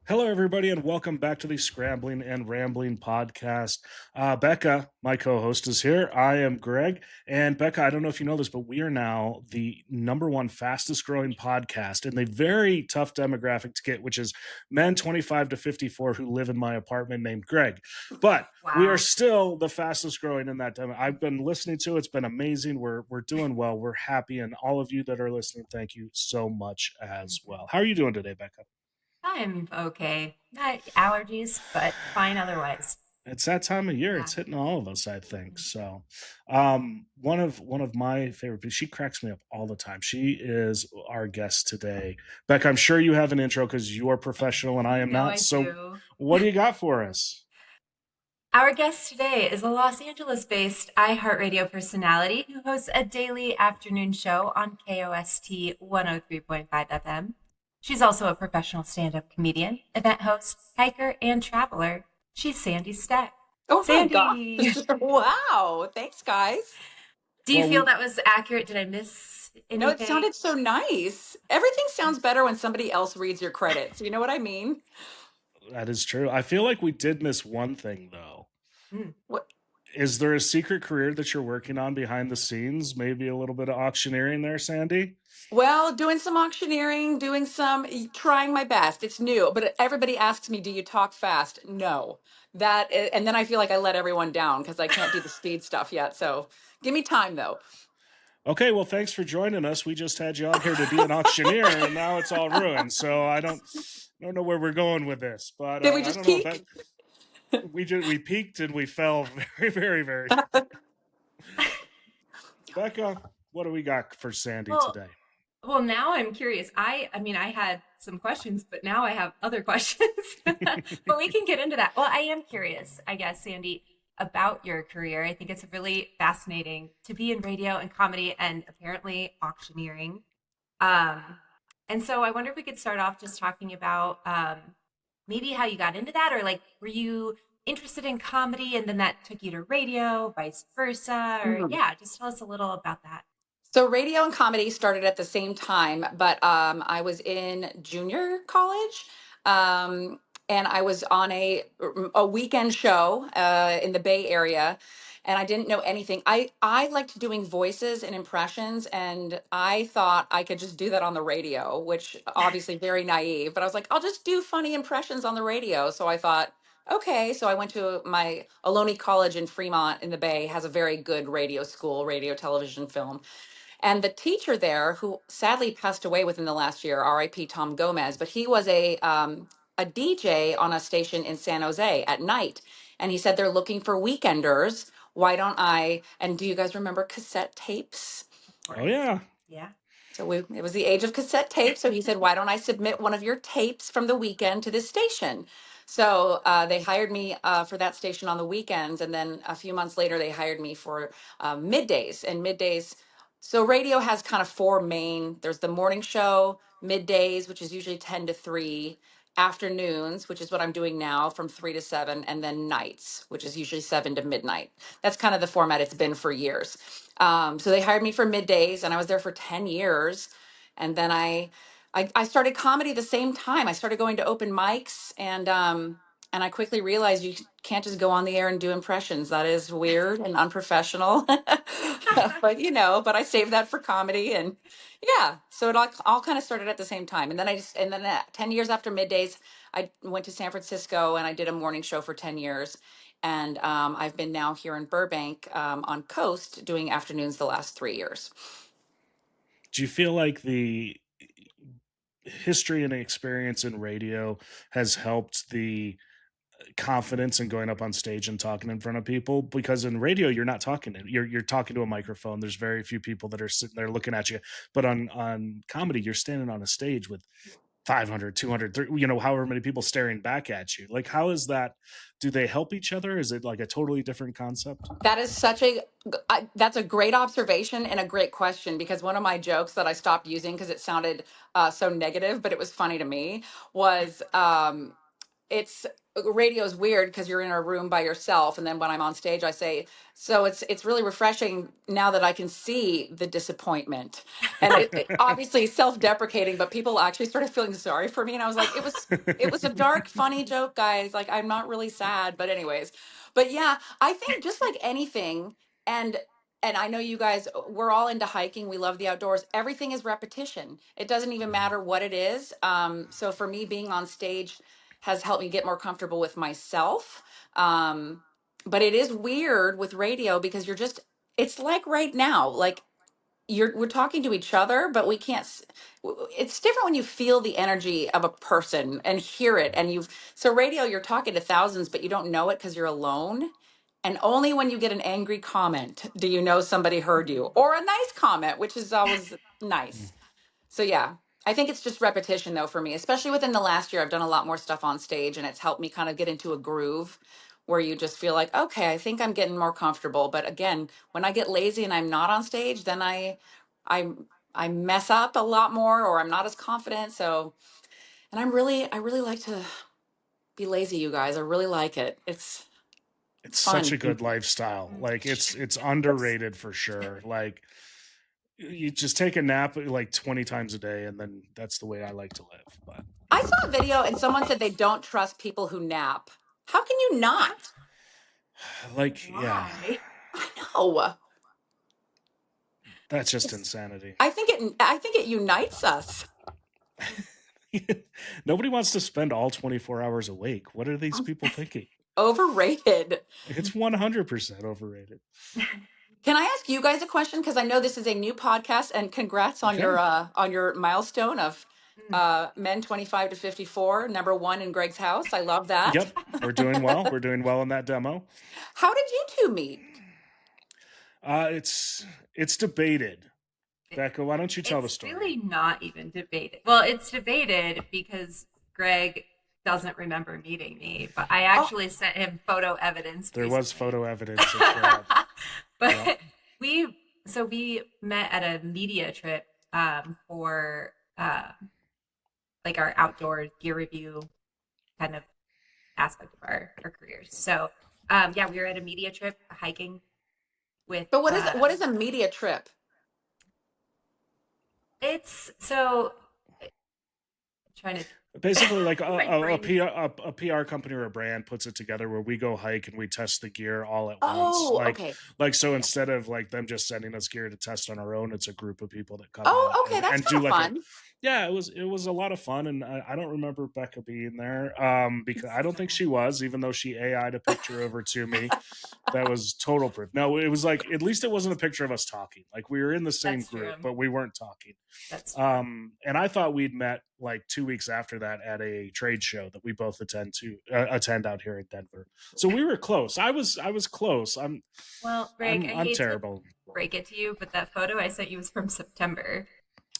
Hello, everybody, and welcome back to the Scrambling and Rambling podcast. Becca, my co host, is here. I am Greg. And Becca, I don't know if you know this, but we are now the number one fastest growing podcast in a very tough demographic to get, which is men 25 to 54 who live in my apartment named Greg. But we are Wow. still the fastest growing in that demo. I've been listening to it. It's been amazing. We're doing well. We're happy. And all of you that are listening, thank you so much as well. How are you doing today, Becca? I'm okay. Not allergies, but fine otherwise. It's that time of year. Yeah. It's hitting all of us, I think. So, one of my favorite people. She cracks me up all the time. She is our guest today. Beck, I'm sure you have an intro because you are professional and I You am know not. I So, do. what do you got for us? Our guest today is a Los Angeles-based iHeartRadio personality who hosts a daily afternoon show on KOST 103.5 FM. She's also a professional stand-up comedian, event host, hiker, and traveler. She's Sandy Steck. Oh my gosh. Sandy, Wow. Thanks, guys. do you Well, feel we that was accurate? Did I miss No, it anything? sounded so nice. Everything sounds better when somebody else reads your credits. You know what I mean? that is true. I feel like we did miss one thing though. Hmm. What? Is there a secret career that you're working on behind the scenes? Maybe a little bit of auctioneering there, Sandy? Well, doing some auctioneering, trying my best. It's new, but everybody asks me, "Do you talk fast?" No. And then I feel like I let everyone down because I can't do the speed stuff yet. So give me time though. Okay, well, thanks for joining us. We just had you on here to be an auctioneer, and now it's all ruined. So I don't know where we're going with this, but Did we I just don't know if peak? that we peaked and we fell very, very, very. Becca, what do we got for Sandy Well, today? Well, now I'm curious. I mean, I had some questions, but now I have other questions. But we can get into that. Well, I am curious, I guess, Sandy, about your career. I think it's really fascinating to be in radio and comedy and apparently auctioneering. Um, and so I wonder if we could start off just talking about maybe how you got into that, or like, were you interested in comedy and then that took you to radio, vice versa? Or yeah, just tell us a little about that. So radio and comedy started at the same time, but I was in junior college, um, and I was on a weekend show in the Bay Area, and I didn't know anything. I liked doing voices and impressions, and I thought I could just do that on the radio, which obviously very naive. But I was like, I'll just do funny impressions on the radio. So I thought. Okay, so I went to my Ohlone College in Fremont in the Bay, has a very good radio school, radio, television, film. And the teacher there, who sadly passed away within the last year, R.I.P. Tom Gomez, but he was a DJ on a station in San Jose at night, and he said they're looking for weekenders. Why don't I? And do you guys remember cassette tapes? Of Oh course. yeah, Yeah. It was the age of cassette tapes. So he said, "Why don't I submit one of your tapes from the weekend to this station?" So they hired me for that station on the weekends, and then a few months later, they hired me for middays. And middays, so radio has kind of four main. There's the morning show, middays, which is usually 10 to 3, afternoons, which is what I'm doing now, from 3 to 7, and then nights, which is usually 7 to midnight. That's kind of the format it's been for years. So they hired me for middays, and I was there for 10 years. And then I started comedy the same time. I started going to open mics, and I quickly realized you can't just go on the air and do impressions. That is weird and unprofessional. But I saved that for comedy, and yeah. So it all kind of started at the same time. And then 10 years after middays, I went to San Francisco and I did a morning show for 10 years. And I've been now here in Burbank on Coast doing afternoons the last 3 years. do you feel like the history and experience in radio has helped the confidence in going up on stage and talking in front of people? Because in radio you're not talking to, you're talking to a microphone. There's very few people that are sitting there looking at you, but on comedy you're standing on a stage with 500, 200, however many people staring back at you. Like, how is that? Do they help each other? Is it like a totally different concept? That is that's a great observation and a great question, because one of my jokes that I stopped using because it sounded so negative, but it was funny to me, was it's radio is weird because you're in a room by yourself, and then when I'm on stage I say, so it's really refreshing now that I can see the disappointment. And it obviously self-deprecating, but people actually started feeling sorry for me, and I was like, it was a dark funny joke, guys, like I'm not really sad, but anyways. But yeah, I think just like anything, and I know you guys, we're all into hiking, we love the outdoors, everything is repetition, it doesn't even matter what it is. So for me, being on stage has helped me get more comfortable with myself. But it is weird with radio because it's like right now, like we're talking to each other, but we can't. It's different when you feel the energy of a person and hear it. And so radio, you're talking to thousands, but you don't know it because you're alone. And only when you get an angry comment do you know somebody heard you, or a nice comment, which is always nice. So yeah, I think it's just repetition though for me, especially within the last year. I've done a lot more stuff on stage, and it's helped me kind of get into a groove where you just feel like, okay, I think I'm getting more comfortable. But again, when I get lazy and I'm not on stage, then I I mess up a lot more, or I'm not as confident. So, and I really like to be lazy, you guys. I really like it. It's It's such fun. a good lifestyle. Like it's underrated for sure. Like you just take a nap like 20 times a day, and then that's the way I like to live. But I saw a video and someone said they don't trust people who nap. How can you What? not? like, yeah, Why? I know. that's just insanity. I think it unites us. Nobody wants to spend all 24 hours awake. What are these people thinking? Overrated. It's 100% overrated. Can I ask you guys a question? Because I know this is a new podcast, and congrats Okay. on your milestone of Mm. men 25 to 54, #1 in Greg's house. I love that. Yep, we're doing well. We're doing well in that demo. How did you two meet? It's debated. It- Becca, why don't you tell the It's story? really not even debated. Well, it's debated because Greg doesn't remember meeting me, but I Oh, actually sent him photo evidence There was recently. photo evidence of Greg. Yep. But we met at a media trip for like our outdoor gear review kind of aspect of our careers. So yeah, we were at a media trip hiking with but what is a media trip? it's so trying to Basically, like my brain is a PR company or a brand puts it together where we go hike and we test the gear all at once. Oh, okay. So Yeah. instead of like them just sending us gear to test on our own, it's a group of people that come out Oh, okay. That's and kind do of like a fun. yeah. It was a lot of fun, and I don't remember Becca being there because I don't think she was, even though she AI'd a picture over to me. That was total proof. No, it was like at least it wasn't a picture of us talking. Like we were in the same that's group, true. but we weren't talking. That's true. And I thought we'd met like 2 weeks after that at a trade show that we both attend out here in Denver. So we were close. I was close. Well, Greg, I'm I I'm hate to terrible. break it to you, but that photo I sent you was from September.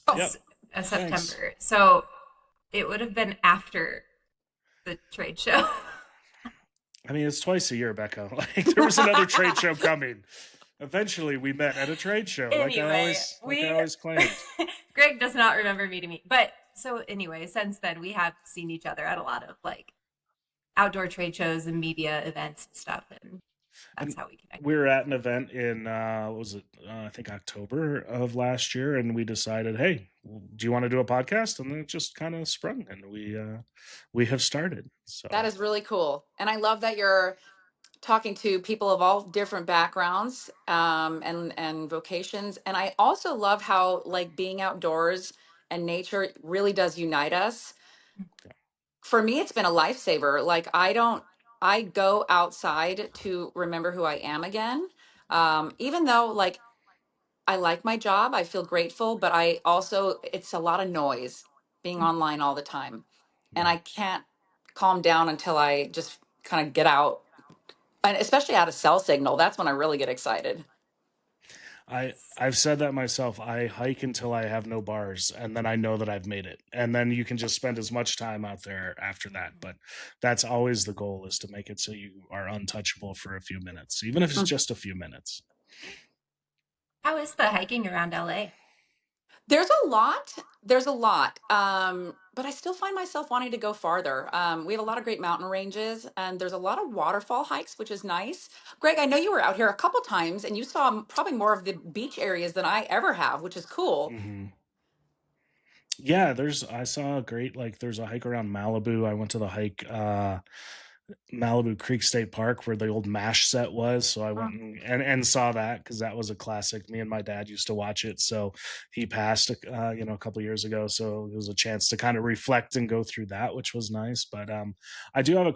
Oh, Yep. S- Thanks. September. So it would have been after the trade show. I mean, it's twice a year, Becca. Like there was another trade show coming. Eventually, we met at a trade show, Anyway, like I we always claimed. Greg does not remember meeting me. But so anyway, since then we have seen each other at a lot of like outdoor trade shows and media events and stuff, and that's And how we connected. we were at an event in what was it? I think October of last year, and we decided, hey, do you want to do a podcast? And then it just kind of sprung, and we have started. that So is really cool. And I love that you're talking to people of all different backgrounds, and vocations. And I also love how like being outdoors and nature really does unite us. For me, it's been a lifesaver. Like I go outside to remember who I am again. Even though like I like my job, I feel grateful, but I also, it's a lot of noise being online all the time. And yeah, I can't calm down until I just kind of get out, and especially out of cell signal. That's when I really get excited. I've said that myself. I hike until I have no bars, and then I know that I've made it. And then you can just spend as much time out there after that. But that's always the goal, is to make it so you are untouchable for a few minutes, even if it's Mm. just a few minutes. How is the hiking around LA? There's a lot. There's a lot. but I still find myself wanting to go farther. We have a lot of great mountain ranges, and there's a lot of waterfall hikes, which is nice. Greg, I know you were out here a couple times, and you saw probably more of the beach areas than I ever have, which is cool. Hmm. Yeah, I saw a great, like, there's a hike around Malibu. I went to the hike, Malibu Creek State Park where the old MASH set was. So I went and saw that because that was a classic. Me and my dad used to watch it. So he passed, a couple years ago. So it was a chance to kind of reflect and go through that, which was nice. But I do have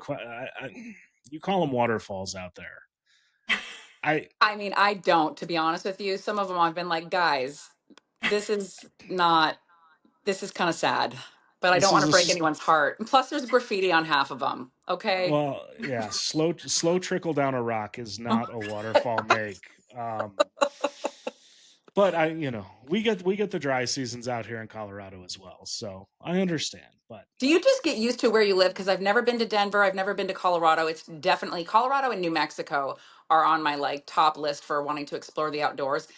you call them waterfalls out there. I I mean, I don't, to be honest with you. Some of them I've been like, guys, this is not, this is kind of sad, but I don't this want is to a break anyone's heart. And plus, there's graffiti on half of them. Okay. well, yeah, slow trickle down a rock is not a waterfall make. But we get the dry seasons out here in Colorado as well, so I understand. But Do you just get used to where you live? Because I've never been to Denver. I've never been to Colorado. It's definitely Colorado and New Mexico are on my like top list for wanting to explore the outdoors.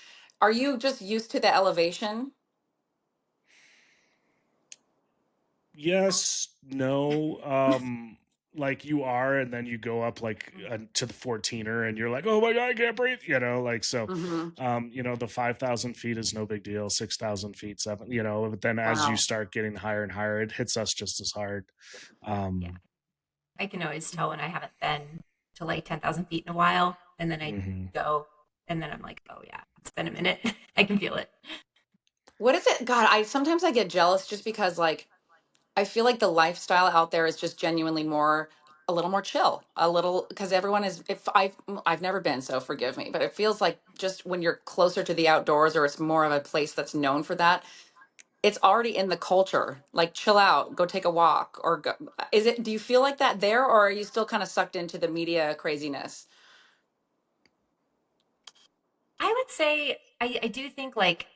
Are you just used to the elevation? yes, no, like you are, and then you go up like to the 14er, and you're like, oh my god, I can't breathe, like so. Hmm. The 5,000 feet is no big deal. 6,000 feet, seven, but then as you Wow. start getting higher and higher, it hits us just as hard. Yeah. Um, I can always tell when I haven't been to like 10,000 feet in a while. And then I mhm. go, and then I'm like, oh, yeah, it's been a minute. I can feel it. What is it? God, I sometimes I get jealous just because like I feel like the lifestyle out there is just genuinely more a little more chill. A little because everyone is if I've never been, so forgive me, but it feels like just when you're closer to the outdoors or it's more of a place that's known for that, it's already in the culture. Like chill out, go take a walk or go, is it do you feel like that there or are you still kind of sucked into the media craziness? I would say, I do think like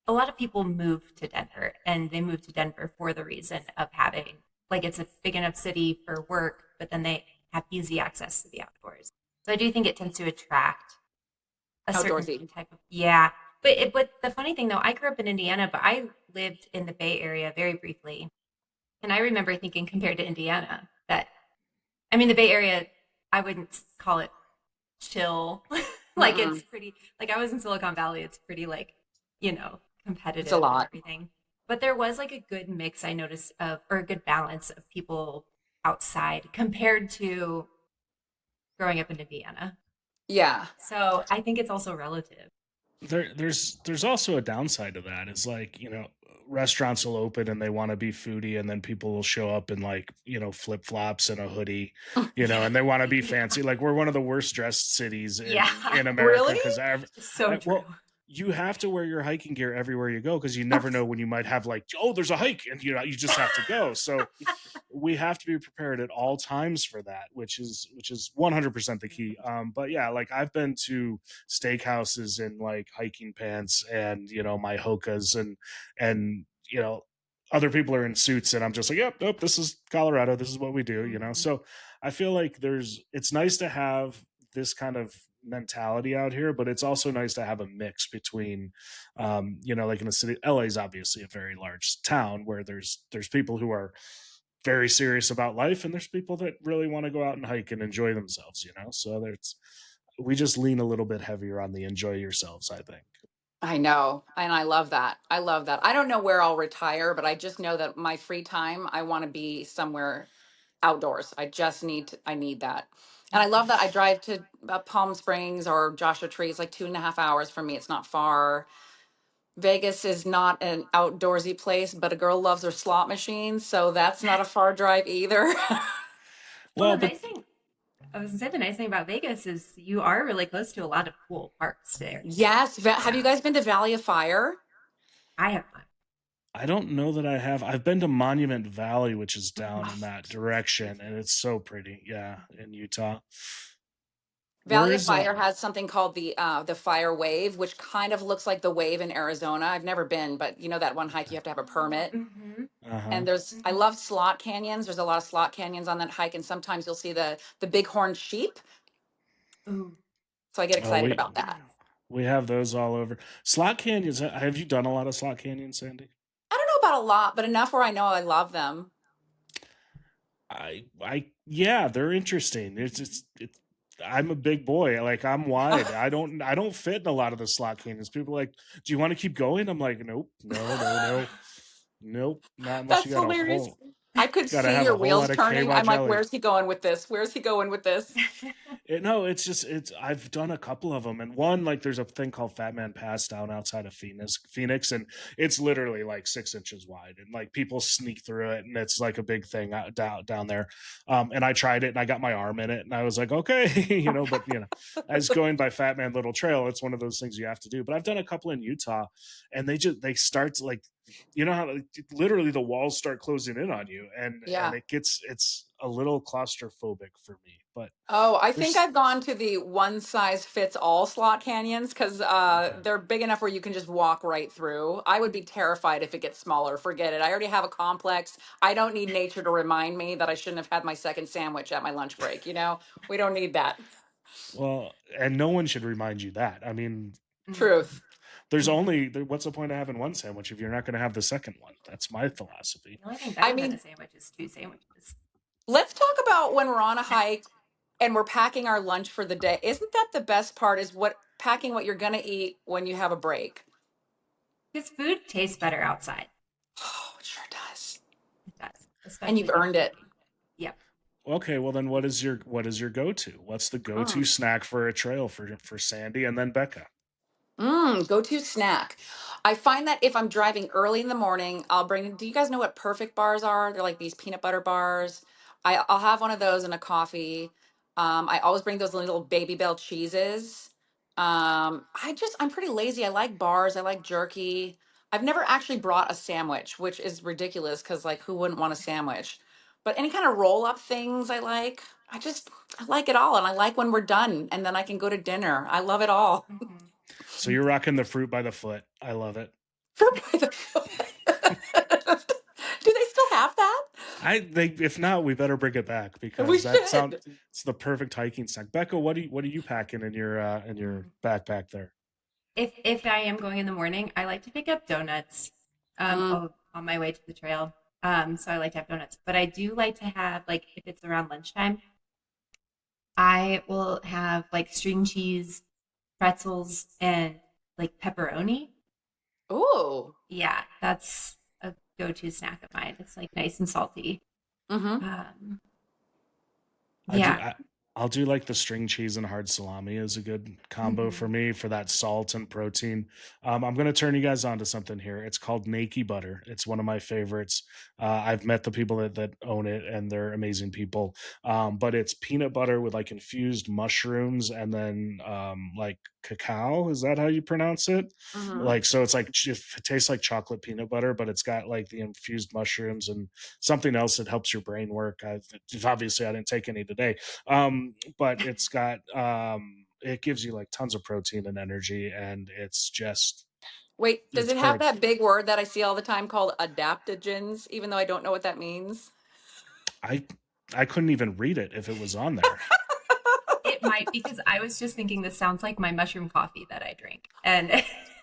a lot of people move to Denver and they move to Denver for the reason of having, like, it's a big enough city for work, but then they have easy access to the outdoors. So I do think it tends to attract a certain Outdoorsy. type of, yeah. But the funny thing though, I grew up in Indiana, but I lived in the Bay Area very briefly. And I remember thinking compared to Indiana that, I mean, the Bay Area, I wouldn't call it chill. Like it's Mm-mm. pretty, like I was in Silicon Valley, it's pretty like, you know, It's a competitive and lot. everything. But there was like a good mix I noticed of, or a good balance of people outside compared to growing up in Indiana. Yeah. So I think it's also relative. There's also a downside to that. Is like, restaurants will open and they want to be foodie, and then people will show up in, like, flip flops and a hoodie, Yeah. and they want to be Yeah. fancy. Like, we're one of the worst dressed cities in Yeah. in America Really? because So true. well, you have to wear your hiking gear everywhere you go because you never know when you might have, like, oh, there's a hike, and you just have to go. So we have to be prepared at all times for that, which is 100% the key. But yeah, like, I've been to steakhouses in, like, hiking pants and, my hokas, and other people are in suits, and I'm just like, yep, nope, this is Colorado, this is what we do, Mhm. so I feel like it's nice to have this kind of mentality out here, but it's also nice to have a mix between, like in a city. LA is obviously a very large town where there's people who are very serious about life, and there's people that really want to go out and hike and enjoy themselves, so there's we just lean a little bit heavier on the enjoy yourselves, I think. I know. And I love that. I love that. I don't know where I'll retire, but I just know that my free time, I want to be somewhere outdoors. I need that. And I love that I drive to Palm Springs or Joshua Tree. It's like 2.5 hours from me. It's not far. Vegas is not an outdoorsy place, but a girl loves her slot machines. So that's not a far drive either. Well, Well, the but nice thing, I was gonna say the nice thing about Vegas is you are really close to a lot of cool parks there. Yes. Have you Yeah, guys been to Valley of Fire? I have not. I don't know that I have. I've been to Monument Valley, which is down Oh, in that direction, and it's so pretty. Yeah, in Utah. Where Valley of is Fire has something called the Fire Wave, which kind of looks like the wave in Arizona. I've never been, but you know that one hike you have to have a permit. Mm-hmm. Uh-huh. And I Mm-hmm. love slot canyons. There's a lot of slot canyons on that hike, and sometimes you'll see the bighorn sheep. Ooh. So I get Oh, excited about that. we have those all over. Slot canyons. Have you done a lot of slot canyons, Sandy? I don't know about a lot, but enough where I know I love them. Yeah, they're interesting. It's I'm a big boy. Like I'm wide. I don't fit in a lot of the slot canyons. People are like, do you want to keep going? I'm like, nope, nope. Not unless you That's got a hilarious. whole, I could got to see have your a whole wheels lot of turning. KY I'm like, jelly. where's he going with this? Where's he going with this? No, it's I've done a couple of them, and one like there's a thing called Fat Man Pass down outside of Phoenix, and it's literally like 6 inches wide, and like people sneak through it, and it's like a big thing down there. And I tried it, and I got my arm in it, and I was like, okay, but as going by Fat Man Little Trail, it's one of those things you have to do. But I've done a couple in Utah, and they start to like how like, literally the walls start closing in on you, and Yeah. it's a little claustrophobic for me, but Oh, I think there's I've gone to the one size fits all slot canyons because okay. they're big enough where you can just walk right through. I would be terrified if it gets smaller. Forget it. I already have a complex. I don't need nature to remind me that I shouldn't have had my second sandwich at my lunch break. We don't need that. Well, and no one should remind you that. I mean, Truth. there's only what's the point of having one sandwich if you're not going to have the second one? That's my philosophy. The only thing I better than a mean, sandwich is two sandwiches. let's talk about when we're on a hike and we're packing our lunch for the day. Isn't that the best part? Is what packing what you're going to eat when you have a break? Because food tastes better outside. Oh, it sure does. It does, And you've especially during earned it. hiking. Yep. Okay, well then what is your go-to? What's the go-to Mm. snack for a trail for Sandy and then Becca? Go-to snack. I find that if I'm driving early in the morning, I'll bring. Do you guys know what perfect bars are? They're like these peanut butter bars. I'll have one of those and a coffee. I always bring those little Baby Bell cheeses. I'm pretty lazy. I like bars. I like jerky. I've never actually brought a sandwich, which is ridiculous because like who wouldn't want a sandwich? But any kind of roll up things I like. I like it all, and I like when we're done, and then I can go to dinner. I love it all. Hmm. So you're rocking the fruit by the foot. I love it. Fruit by the foot. Do they still have that? If not, we better bring it back We because should. it's the perfect hiking snack. Becca, what are you packing in your backpack there? If I am going in the morning, I like to pick up donuts Mm. on my way to the trail. So I like to have donuts, but I do like to have like if it's around lunchtime, I will have like string cheese, pretzels, and like pepperoni. Ooh. Yeah, that's a go-to snack of mine. It's like nice and salty. Mm-hmm. Um, I do. yeah. I'll do like the string cheese and hard salami is a good combo for Mhm. me for that salt and protein. I'm going to turn you guys on to something here. It's called Nakey Butter. It's one of my favorites. I've met the people that own it, and they're amazing people. But it's peanut butter with like infused mushrooms and then like cacao. Is that how you pronounce it? Mm-hmm. Like so, it's like it tastes like chocolate peanut butter, but it's got like the infused mushrooms and something else that helps your brain work. Obviously I didn't take any today, but it gives you like tons of protein and energy, and Wait, does it's it have perfect. that big word that I see all the time called adaptogens, even though I don't know what that means? I I couldn't even read it if it was on there. It might because I was just thinking this sounds like my mushroom coffee that I drink. And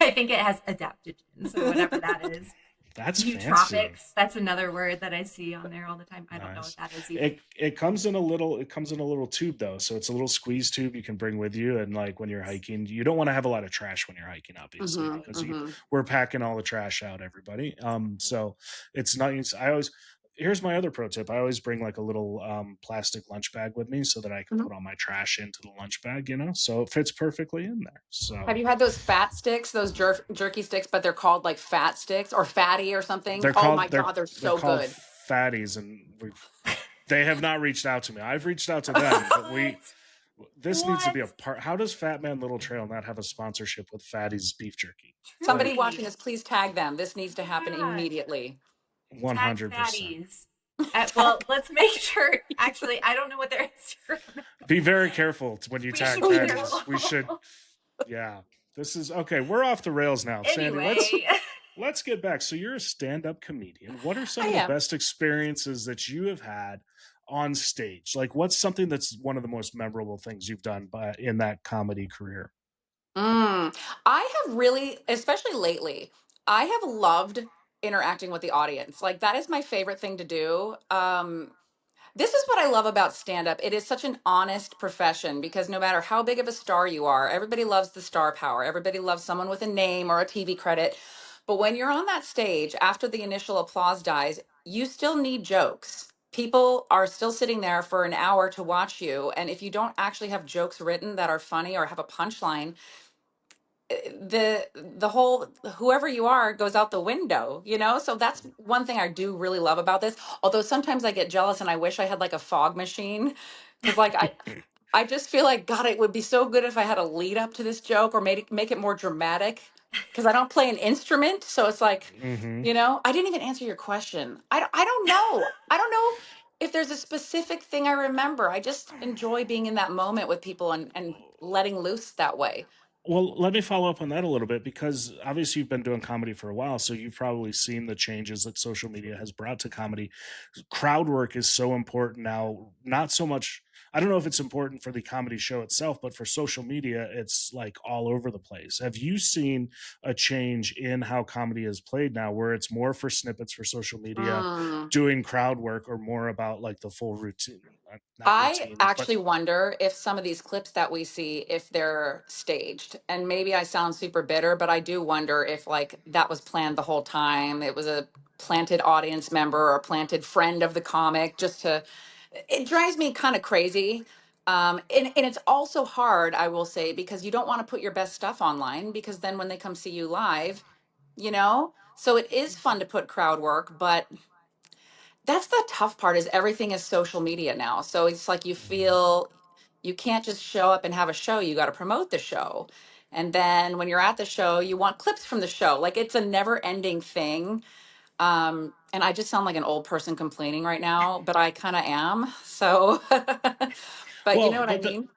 I think it has adaptogens or whatever that is. That's fancy. Nootropics, that's another word that I see on there all the time. I don't know what Nice. that is either. It comes in a little tube though, so it's a little squeeze tube you can bring with you. And like when you're hiking, you don't want to have a lot of trash when you're hiking, obviously, Mm-hmm. because Mm-hmm. we're packing all the trash out, everybody. So it's nice. I always Here's my other pro tip. I always bring like a little plastic lunch bag with me so that I can Mm-hmm. put all my trash into the lunch bag, so it fits perfectly in there. Have So you had those fat sticks, those jerky sticks, but they're called like fat sticks or fatty or something? they're Oh my called they're God, they're they're so called good. fatties, and they have not reached out to me. I've reached out to them, but What? this needs to be a What? part. How does Fat Man Little Trail not have a sponsorship with Fatty's beef jerky? Somebody Like watching Truly. this, please tag them. This needs to happen Yeah. immediately. Tag 100%. fatties. Well, let's make sure. Actually, I don't know what their Instagram is. Be very careful when you We tag should be Fatty's. We should. careful. Yeah. This is okay. We're off the rails now, Sandy. Let's Anyway, let's get back. So you're a stand-up comedian. What are some I of the am. best experiences that you have had on stage? Like, what's something that's one of the most memorable things you've done in that comedy career? I have really, especially lately, I have loved. interacting with the audience. Like that is my favorite thing to do. This is what I love about stand up. It is such an honest profession because no matter how big of a star you are, everybody loves the star power. Everybody loves someone with a name or a TV credit. But when you're on that stage, after the initial applause dies, you still need jokes. People are still sitting there for an hour to watch you. And if you don't actually have jokes written that are funny or have a punchline, the whole whoever you are goes out the window, you know. So that's one thing I do really love about this, although sometimes I get jealous and I wish I had like a fog machine, because like I just feel like God, it would be so good if I had a lead up to this joke or make it more dramatic, because I don't play an instrument, so it's like, Hmm. you know. I didn't even answer your question. I don't know. I don't know if there's a specific thing I remember. I just enjoy being in that moment with people and letting loose that way. Well, let me follow up on that a little bit because obviously you've been doing comedy for a while, so you've probably seen the changes that social media has brought to comedy. Crowd work is so important now, not so much. I don't know if it's important for the comedy show itself, but for social media, it's like all over the place. Have you seen a change in how comedy is played now, where it's more for snippets for social media, Mm. doing crowd work, or more about like the full routine? Not I routine, but actually wonder if some of these clips that we see, if they're staged. And maybe I sound super bitter, but I do wonder if like that was planned the whole time. It was a planted audience member or a planted friend of the comic just to, it drives me kind of crazy. And it's also hard, I will say, because you don't want to put your best stuff online because then when they come see you live, you know? So it is fun to put crowd work, but that's the tough part is everything is social media now. So it's like you feel you can't just show up and have a show. You got to promote the show. And then when you're at the show, you want clips from the show. Like it's a never ending thing. And I just sound like an old person complaining right now, but I kind of am. So, but you know well, what I but mean?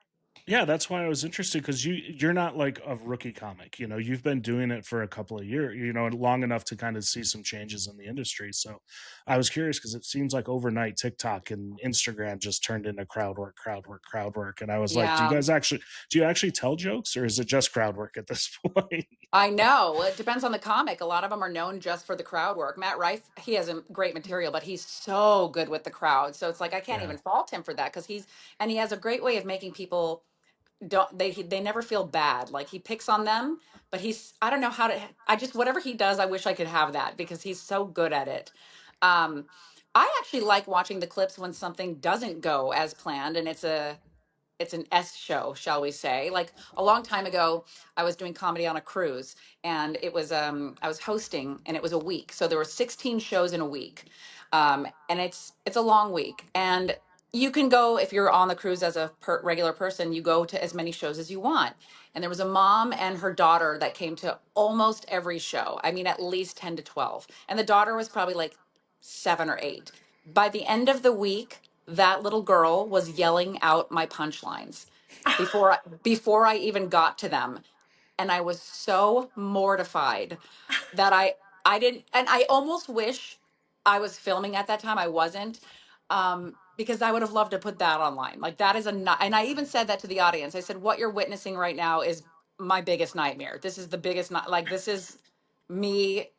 yeah, that's why I was interested because you're not like a rookie comic. You know, you've been doing it for a couple of years, you know, long enough to kind of see some changes in the industry. So I was curious because it seems like overnight TikTok and Instagram just turned into crowd work, crowd work, crowd work. And I was like, Yeah. do you actually tell jokes or is it just crowd work at this point? I know. Well, it depends on the comic. A lot of them are known just for the crowd work. Matt Rife, he has a great material, but he's so good with the crowd. So it's like I can't Yeah. even fault him for that because he has a great way of making people don't they never feel bad. Like he picks on them, but I don't know how to. I just whatever he does, I wish I could have that because he's so good at it. Um, I actually like watching the clips when something doesn't go as planned and it's an S show, shall we say. Like a long time ago, I was doing comedy on a cruise and it was I was hosting and it was a week. So there were 16 shows in a week. And it's a long week. And you can go if you're on the cruise as a regular person, you go to as many shows as you want. And there was a mom and her daughter that came to almost every show. I mean at least 10 to 12. And the daughter was probably like 7 or 8. By the end of the week, that little girl was yelling out my punchlines before I even got to them, and I was so mortified that I didn't, and I almost wish I was filming at that time. I wasn't, because I would have loved to put that online. Like that is and I even said that to the audience. I said, "What you're witnessing right now is my biggest nightmare. This is the biggest not like this is me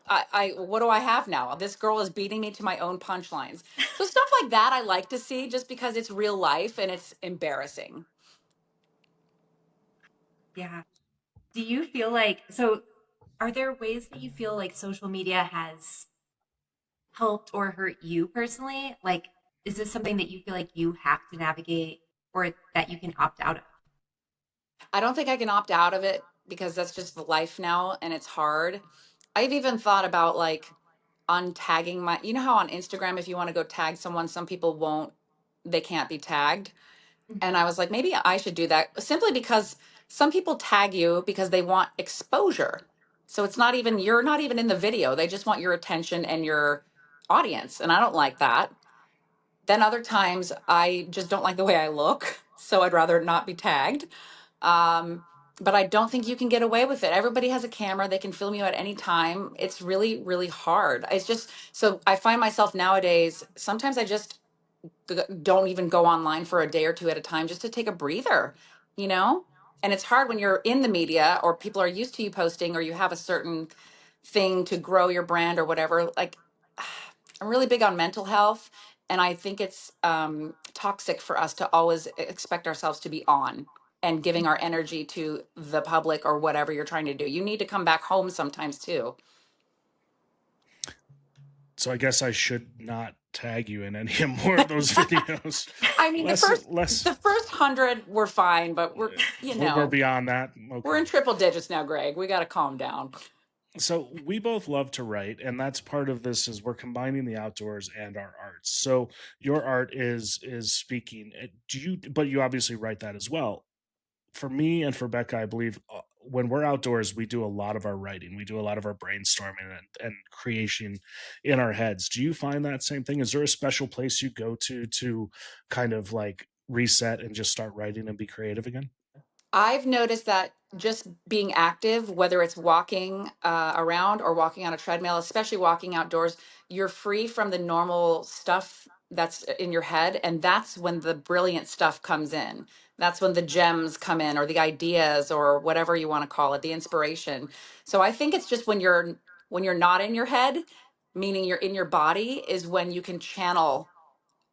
I what do I have now? This girl is beating me to my own punchlines." So stuff like that I like to see just because it's real life and it's embarrassing. Yeah. Do you feel like, so are there ways that you feel like social media has helped or hurt you personally? Like, is this something that you feel like you have to navigate or that you can opt out of? I don't think I can opt out of it because that's just the life now and it's hard. I've even thought about like untagging my, you know how on Instagram if you want to go tag someone, some people won't, they can't be tagged. And I was like, maybe I should do that simply because some people tag you because they want exposure. So it's not even, you're not even in the video. They just want your attention and your audience. And I don't like that. Then other times I just don't like the way I look. So I'd rather not be tagged. Um, but I don't think you can get away with it. Everybody has a camera. They can film you at any time. It's really, really hard. It's just, so I find myself nowadays, sometimes I just don't even go online for a day or two at a time just to take a breather, you know? And it's hard when you're in the media or people are used to you posting or you have a certain thing to grow your brand or whatever, like I'm really big on mental health. And I think it's toxic for us to always expect ourselves to be on and giving our energy to the public or whatever you're trying to do. You need to come back home sometimes too. So I guess I should not tag you in any more of those videos. I mean, Less, the first 100 were fine, but we're beyond that. we're in Okay. triple digits now, Greg. We got to calm down. So we both love to write, and that's part of this is we're combining the outdoors and our arts. So your art is speaking. Do you? But you obviously write that as well. For me and for Becca, I believe when we're outdoors, we do a lot of our writing. We do a lot of our brainstorming and creation in our heads. Do you find that same thing? Is there a special place you go to kind of like reset and just start writing and be creative again? I've noticed that just being active, whether it's walking around or walking on a treadmill, especially walking outdoors, you're free from the normal stuff that's in your head. And that's when the brilliant stuff comes in. That's when the gems come in, or the ideas, or whatever you want to call it, the inspiration. So I think it's just when you're not in your head, meaning you're in your body, is when you can channel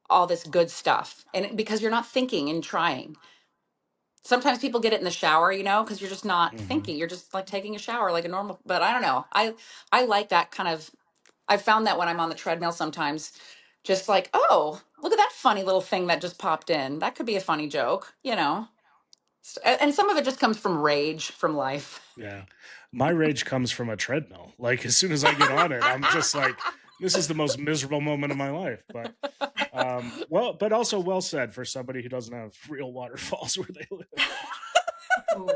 all this good stuff. And because you're not thinking and trying. Sometimes people get it in the shower, because you're just not Hmm. thinking. You're just like taking a shower like a normal, but I don't know. I like that kind of. I found that when I'm on the treadmill sometimes, just like, oh, look at that funny little thing that just popped in. That could be a funny joke. And some of it just comes from rage from life. Yeah. My rage comes from a treadmill. Like as soon as I get on it, I'm just like, this is the most miserable moment of my life. But well, but also well said for somebody who doesn't have real waterfalls where they Oh,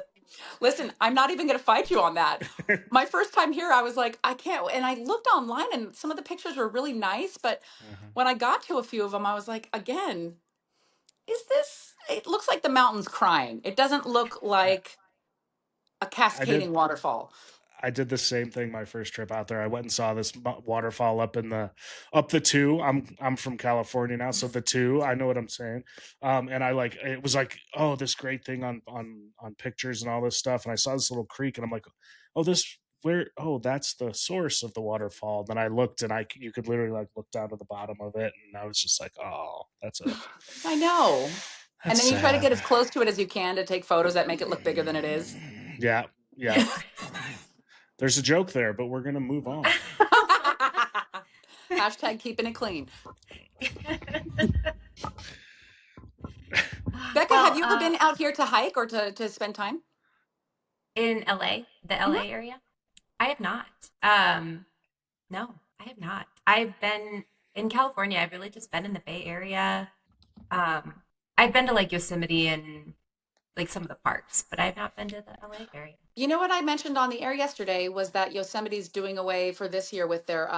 Listen, I'm not even going to fight you on that. live. My first time here, I was like, I can't. And I looked online and some of the pictures were really nice. But Uh-huh. when I got to a few of them, I was like, again, it looks like the mountain's crying. It doesn't look I, like a I did cascading waterfall. I did the same thing my first trip out there. I went and saw this waterfall up the two. I'm from California now, so the two. I know what I'm saying. And I like it was like, oh, this great thing on pictures and all this stuff. And I saw this little creek, and I'm like, oh, this where? Oh, that's the source of the waterfall. And then I looked, and you could literally like look down to the bottom of it, and I was just like, oh, I know. And that's then you try to sad. get as close to it as you can to take photos that make it look bigger than it is. Yeah, yeah. There's a joke there, but we're gonna move on. Hashtag keeping it clean. Becca, have well, you ever been out here to hike or to spend time? in LA, the Mhm. LA area, I have not. No, I have not. I've been in California. I've really just been in the Bay Area. Um, I've been to like Yosemite and like some of the parks, but I have not been to the LA area. You know what I mentioned on the air yesterday was that Yosemite's doing away for this year with their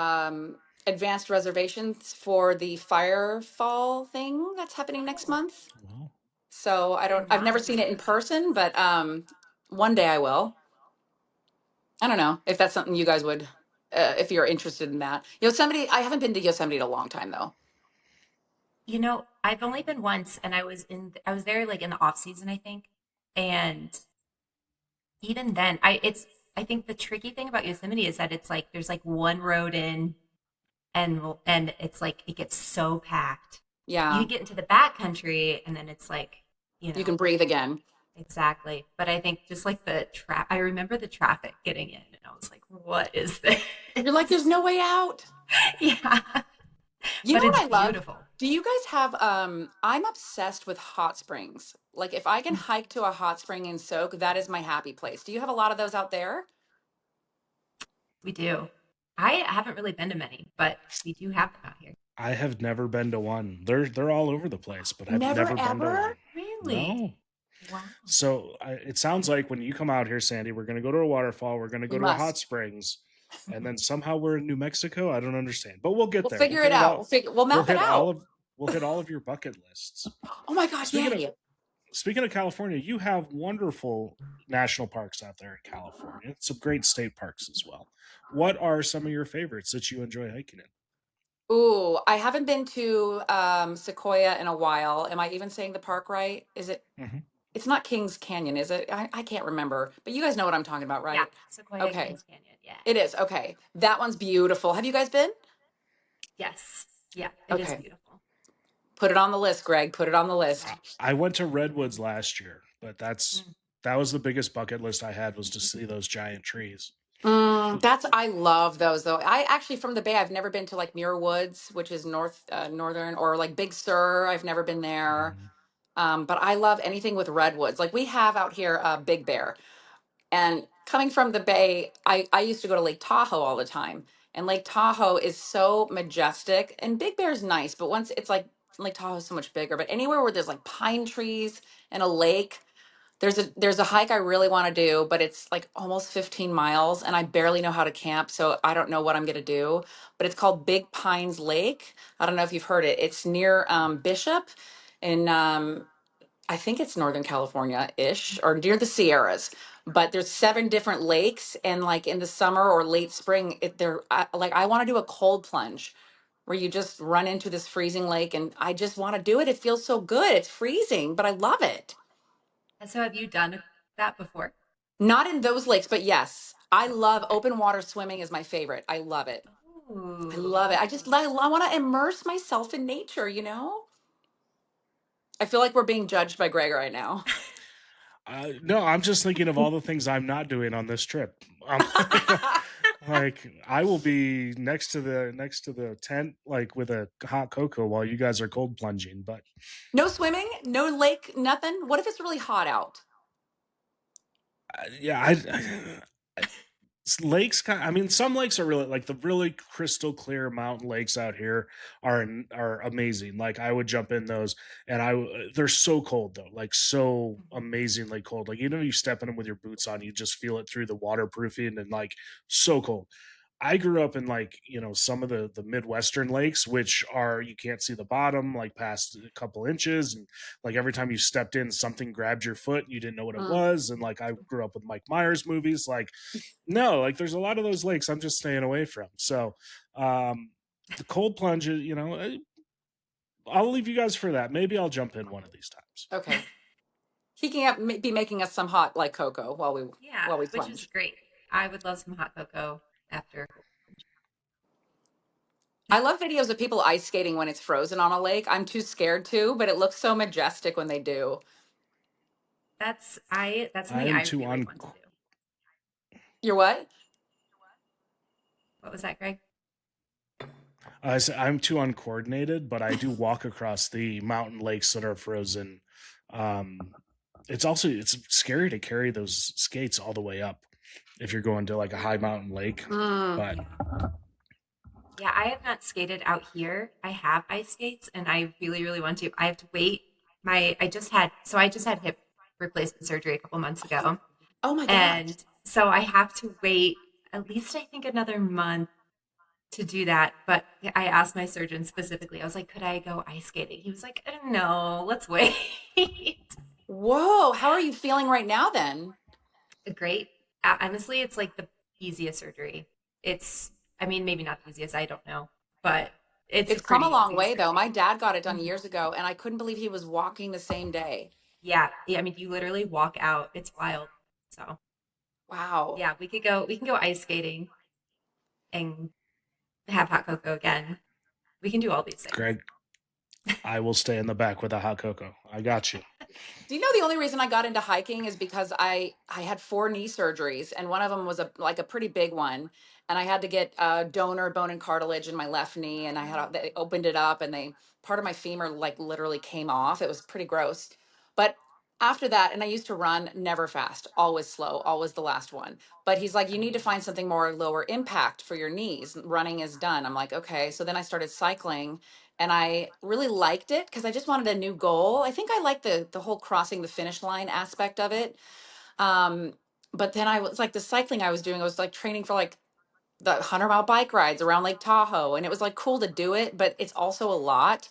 advanced reservations for the Firefall thing that's happening next Oh, month. Well, So I did I've never not seen know it in that. person, but one day I will. I don't know if that's something you guys would, if you're interested in that. Yosemite, I haven't been to Yosemite in a long time though. I've only been once, and I was there like in the off season, I think, and even then, I think the tricky thing about Yosemite is that it's like there's like one road in, and it's like it gets so packed. You Yeah, get into the back country, and then it's like, you you know, can breathe again. exactly. But I think just like I remember the traffic getting in, and I was like, what is You're like, there's this? no way out. Yeah, You but know what it's I love? beautiful. Do you guys have I'm obsessed with hot springs. Like if I can hike to a hot spring and soak, that is my happy place. Do you have a lot of those out there? We do. I haven't really been to many, but we do have them out here. I have never been to one. They're all over the place, but I've Never never been to one. ever? Really? No. Wow. So it sounds like when you come out here, Sandy, we're going to go to a waterfall. We're going to We go to a hot must. springs, and then somehow we're in New Mexico. I don't understand, but we'll get We'll there. We'll figure it hit it out. all. We'll We'll map it hit all out. of we'll hit all of your bucket lists. Oh my God, Speaking of yay. speaking of California, you have wonderful national parks out there in California. Some great state parks as well. What are some of your favorites that you enjoy hiking Ooh, I haven't been to Sequoia in a while. Am I even saying the park right? Is it in? Hmm. it's not Kings Canyon, is it? I can't remember. But you guys know what I'm talking about, Yeah, right? Sequoia Okay. Kings Canyon. Yeah. It is. Okay. That one's beautiful. Have you guys been? Yes. Yeah, it is Okay. beautiful. Put it on the list, Greg. Put it on the list. Yeah. I went to Redwoods last year, but Mm. that was the biggest bucket list I had, was to see those giant trees. I love those though. I actually from the Bay, I've never been to like Muir Woods, which is northern, or like Big Sur. I've never been there. Mhm. But I love anything with redwoods. Like we have out here, Big Bear. And coming from the Bay, I used to go to Lake Tahoe all the time. And Lake Tahoe is so majestic. And Big Bear's nice, but once it's like Lake Tahoe is so much bigger. But anywhere where there's like pine trees and a lake, there's a hike I really want to do, but it's like almost 15 miles and I barely know how to camp, so I don't know what I'm gonna do. But it's called Big Pines Lake. I don't know if you've heard it. It's near Bishop in I think it's Northern California ish or near the Sierras. But there's 7 different lakes, and like in the summer or late spring, like I want to do a cold plunge where you just run into this freezing lake, and I just want to do it. It feels so good. It's freezing, but I love it. And so have you done that before? Not in those lakes, but yes, I love open water swimming is my favorite. I love it. I Ooh. love it. I want to immerse myself in nature, you know? I feel like we're being judged by Greg right now. No, I'm just thinking of all the things I'm not doing on this trip. Like I will be next to the tent, like with a hot cocoa while you guys are cold plunging. But No swimming, no lake, nothing. What if it's really hot out? yeah, lakes I mean, some lakes are really, like, the really crystal clear mountain lakes out here are amazing. Like I would jump in those, and they're so cold though, like so amazingly cold. Like, you step in them with your boots on, you just feel it through the waterproofing, and like so cold. I grew up in, like, some of the Midwestern lakes, which are, you can't see the bottom like past a couple inches, and like every time you stepped in, something grabbed your foot, and you didn't know what it Mm, was. And like I grew up with Mike Myers movies, like, no, like there's a lot of those lakes I'm just staying away from. So um the cold plunge, I'll leave you guys for that. Maybe I'll jump in one of these times. okay. He can be making us some hot like cocoa Yeah, while we which is plunge. great. I would love some hot cocoa after. I love videos of people ice skating when it's frozen on a lake. I'm too scared to, but it looks so majestic when they do. That's I something am I too really on want to do. You're what? What was that, Greg? I'm too uncoordinated, but I do walk across the mountain lakes that are frozen. Um, it's scary to carry those skates all the way up if you're going to like a high mountain lake. Mm. But Yeah. Yeah, I have not skated out here. I have ice skates and I really, really want to. I have to wait. I just had hip replacement surgery a couple months ago. Oh my gosh. And so I have to wait at least I think another month to do that. But I asked my surgeon specifically, I was like, could I go ice skating? He was like, no, let's wait. Whoa. How are you feeling right now then? Great. Honestly, it's like the easiest surgery. It's, I mean, maybe not the easiest, I don't know, but it's a It's come a pretty long easy way though. My surgery. dad got it done Mhm. years ago and I couldn't believe he was walking the same day. Yeah, yeah. I mean, you literally walk out. It's wild. So Wow. yeah, we can go ice skating and have hot cocoa again. We can do all these things. Greg, I will stay in the back with a hot cocoa. I got you. Do you know the only reason I got into hiking is because I had 4 knee surgeries and one of them was a pretty big one, and I had to get donor bone and cartilage in my left knee, and they opened it up and they part of my femur like literally came off. It was pretty gross. But after that, and I used to run never fast, always slow, always the last one. But he's like, you need to find something more lower impact for your knees. Running is done. I'm like, okay. So then I started cycling and I really liked it because I just wanted a new goal. I think I like the whole crossing the finish line aspect of it. Um, but then I was like the cycling I was doing, I was like training for like the 100-mile bike rides around Lake Tahoe, and it was like cool to do it, but it's also a lot.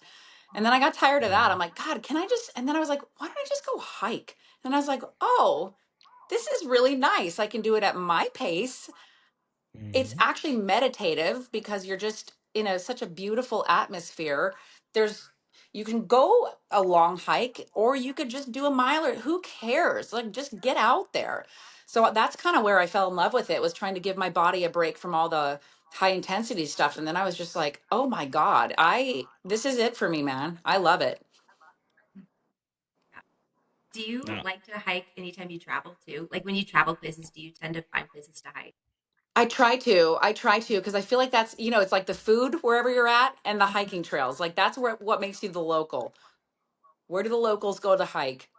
And then I got tired of that. I'm like, God, can I just? And then I was like, why don't I just go hike? And I was like, oh, this is really nice. I can do it at my pace. It's Mhm. actually meditative because you're just in such a beautiful atmosphere. There's you can go a long hike or you could just do a mile or who cares? Like just get out there. So that's kind of where I fell in love with it, was trying to give my body a break from all the high intensity stuff. And then I was just like, oh my God, this is it for me, man. I love it. Yeah. Do you No. like to hike anytime you travel too? Like when you travel places, do you tend to find places to hike? I try to, because I feel like that's, it's like the food wherever you're at and the hiking trails. Like that's what makes you the local. Where do the locals go to hike?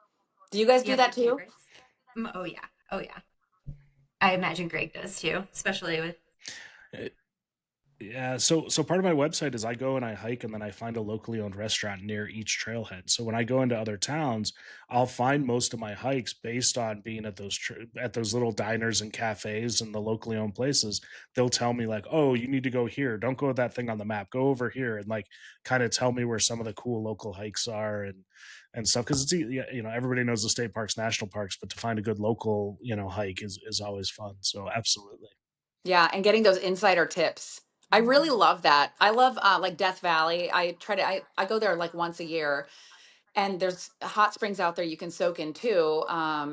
Do you guys Do you do have that any too? favorites? Oh yeah. Oh yeah. I imagine Greg does too, especially with. Yeah, so part of my website is I go and I hike and then I find a locally owned restaurant near each trailhead. So when I go into other towns, I'll find most of my hikes based on being at at those little diners and cafes and the locally owned places. They'll tell me like, "Oh, you need to go here. Don't go with that thing on the map. Go over here," and like kind of tell me where some of the cool local hikes are and stuff. Because yeah, everybody knows the state parks, national parks, but to find a good local hike is always fun. So absolutely, Yeah, and getting those insider tips. I really Mhm. love that. I love like Death Valley. I go there like once a year, and there's hot springs out there you can soak in too.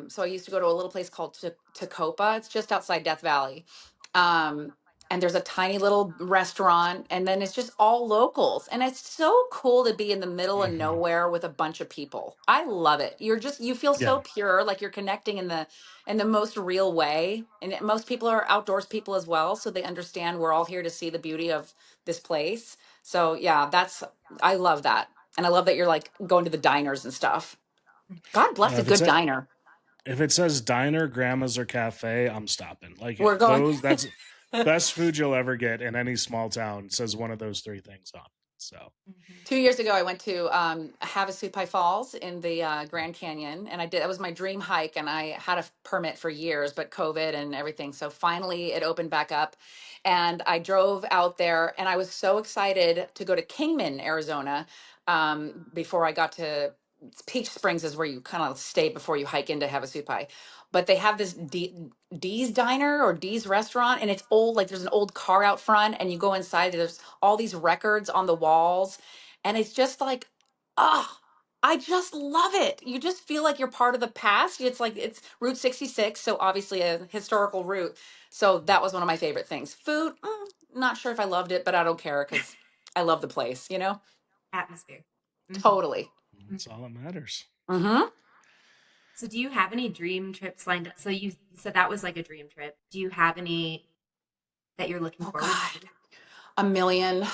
So I used to go to a little place called Tacopa. It's just outside Death Valley. Um, and there's a tiny little restaurant, and then it's just all locals. And it's so cool to be in the middle of hmm nowhere with a bunch of people. I love it. You feel yeah. so pure, like you're connecting in the most real way. And most people are outdoors people as well, so they understand we're all here to see the beauty of this place. So yeah, I love that. And I love that you're like going to the diners and stuff. God bless a If it's good a diner. If it says diner, grandma's, or cafe, I'm stopping. Like We're going. that's best food you'll ever get in any small town. Says one of those three things on it. So 2 years ago, I went to Havasupai Falls in the Grand Canyon, and that was my dream hike. And I had a permit for years, but COVID and everything. So finally, it opened back up, and I drove out there, and I was so excited to go to Kingman, Arizona, before I got to Peach Springs, is where you kind of stay before you hike into Havasupai. But they have this D's Diner or D's Restaurant, and it's old. Like there's an old car out front, and you go inside. There's all these records on the walls, and it's just like, oh, I just love it. You just feel like you're part of the past. It's like it's Route 66, so obviously a historical route. So that was one of my favorite things. Food, not sure if I loved it, but I don't care because I love the place, you know? Atmosphere. Hmm. Totally. that's all that matters. Mm-hmm. So, do you have any dream trips lined up? So, you said that was like a dream trip. Do you have any that you're looking Oh forward God, to? a million.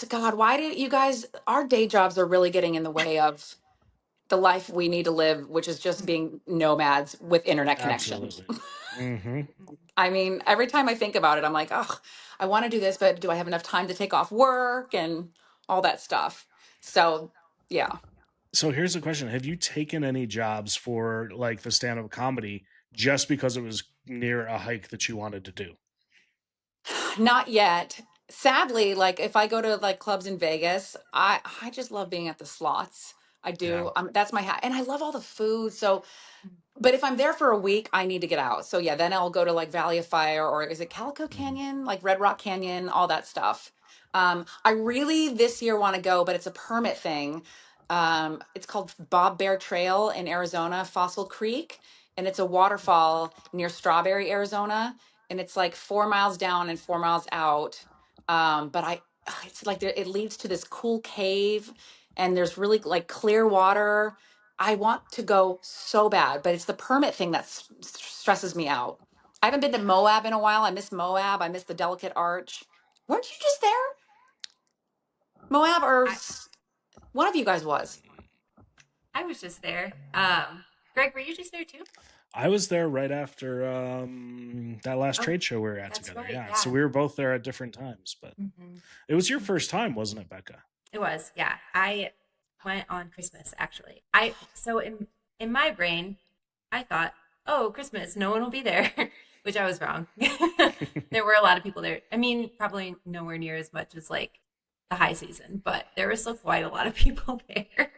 God, why do you guys, our day jobs are really getting in the way of the life we need to live, which is just being nomads with internet connection. Absolutely. hmm I mean, every time I think about it, I'm like, oh, I want to do this, but do I have enough time to take off work and all that stuff? So, yeah, So here's the question: have you taken any jobs for like the stand-up comedy just because it was near a hike that you wanted to do? not yet. Sadly, like if I go to like clubs in Vegas, I just love being at the slots. I Yeah. do. That's my hat, and I love all the food. So but if I'm there for a week, I need to get out. So yeah, then I'll go to like Valley of Fire, or is it Calico Mhm. Canyon, like Red Rock Canyon, all that stuff. I really this year want to go, but it's a permit thing. It's called Bob Bear Trail in Arizona, Fossil Creek, and it's a waterfall near Strawberry, Arizona, and it's like 4 miles down and 4 miles out. But it's like it leads to this cool cave, and there's really like clear water. I want to go so bad, but it's the permit thing that stresses me out. I haven't been to Moab in a while. I miss Moab. I miss the Delicate Arch. Weren't you just there? Moab, or I one of you guys was. I was just there. Greg, were you just there too? I was there right after that last Oh, trade show we were at that's together. right. Yeah, so Yeah. we were both there at different times, but Hmm. it was your first time, wasn't it, Becca? It was. Yeah. I went on Christmas actually. I so in my brain, I thought, oh, Christmas, no one will be there, which I was wrong. There were a lot of people there. I mean, probably nowhere near as much as like the high season, but there were still quite a lot of people there.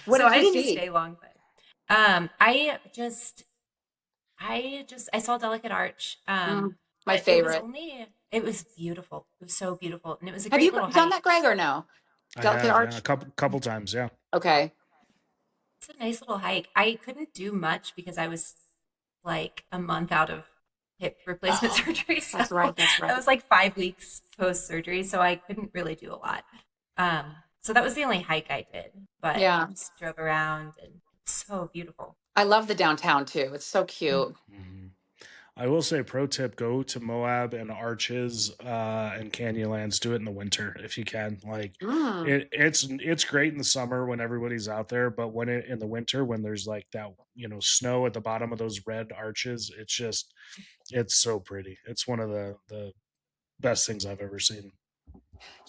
What So did I you didn't see? stay long, but I saw Delicate Arch. My But it was favorite. only it was beautiful. It was so beautiful, and it was a Have great you little done hike. that, Greg, or no? I Delicate have, yeah, a Arch? couple times, yeah. Okay. It's a nice little hike. I couldn't do much because I was like a month out of hip replacement Oh, surgery. So that's right. That's I right. was like 5 weeks post surgery. So I couldn't really do a lot. So that was the only hike I did, but Yeah. just drove around and it's so beautiful. I love the downtown too. It's so cute. Mhm. I will say, pro tip: go to Moab and Arches and Canyonlands. Do it in the winter if you can. Like Mm. it's great in the summer when everybody's out there, but in the winter when there's like that snow at the bottom of those red arches, it's so pretty. It's one of the best things I've ever seen.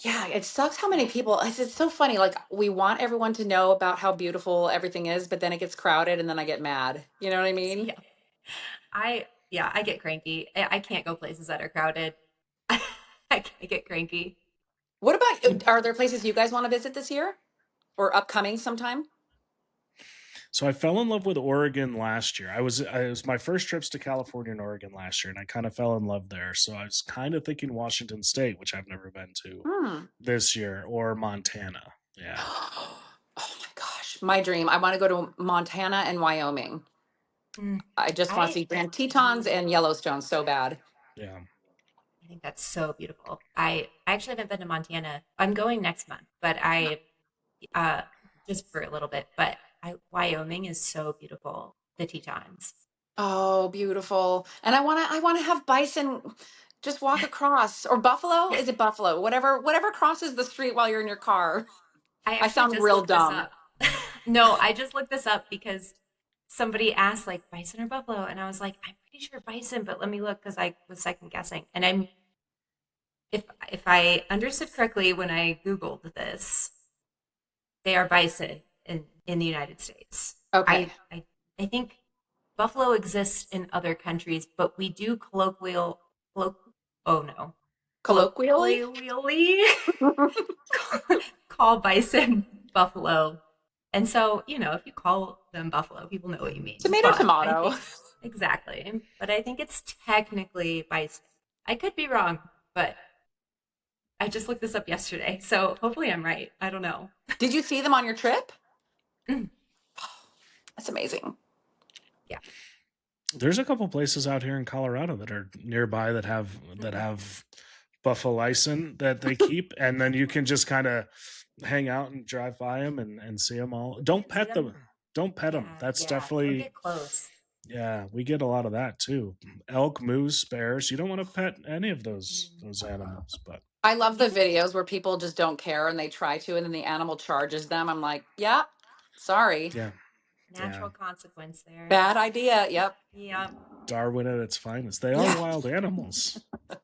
Yeah, it sucks how many people. It's so funny. Like we want everyone to know about how beautiful everything is, but then it gets crowded, and then I get mad. You know what I mean? Yeah. I get cranky. I can't go places that are crowded. I get cranky. What about? Are there places you guys want to visit this year or upcoming sometime? So I fell in love with Oregon last year. I was my first trips to California and Oregon last year, and I kind of fell in love there. So I was kind of thinking Washington State, which I've never been to Hmm. this year, or Montana. Yeah, Oh my gosh, my dream. I want to go to Montana and Wyoming. Mm, I just want to I see Grand Tetons and Yellowstone so bad. yeah. I think that's so beautiful. I actually haven't been to Montana. I'm going next month, but I uh just for a little bit, but Wyoming is so beautiful. The Tetons. Oh, beautiful. And I want to have bison just walk across or buffalo. Is it buffalo? Whatever crosses the street while you're in your car. I I actually sound just real looked this dumb. up. No, I just looked this up because somebody asked like bison or buffalo, and I was like, I'm pretty sure bison, but let me look because I was second guessing. And if I understood correctly when I Googled this, they are bison in the United States. Okay. I think buffalo exists in other countries, but we do colloquial oh no Colloquially? colloquially call bison buffalo. And so, if you call them buffalo, people know what you mean. Tomato, But I tomato. think exactly. But I think it's technically bison. I could be wrong, but I just looked this up yesterday. So hopefully I'm right. I don't know. Did you see them on your trip? Mm, That's amazing. yeah. There's a couple places out here in Colorado that are nearby that have buffaloicin that they keep, and then you can just kind of hang out and drive by them and see them all. You Don't can see pet them. them. Don't pet them. Yeah, That's yeah. Don't definitely get close. yeah. We get a lot of that too. Elk, moose, bears. You don't want to pet any of Mm, those animals, but I love the yeah. videos where people just don't care and they try to, and then the animal charges them. I'm like, yeah, sorry. yeah, yeah. Natural consequence there. Bad idea. Yep. Yeah. Darwin at its finest. They are Yeah. wild animals. So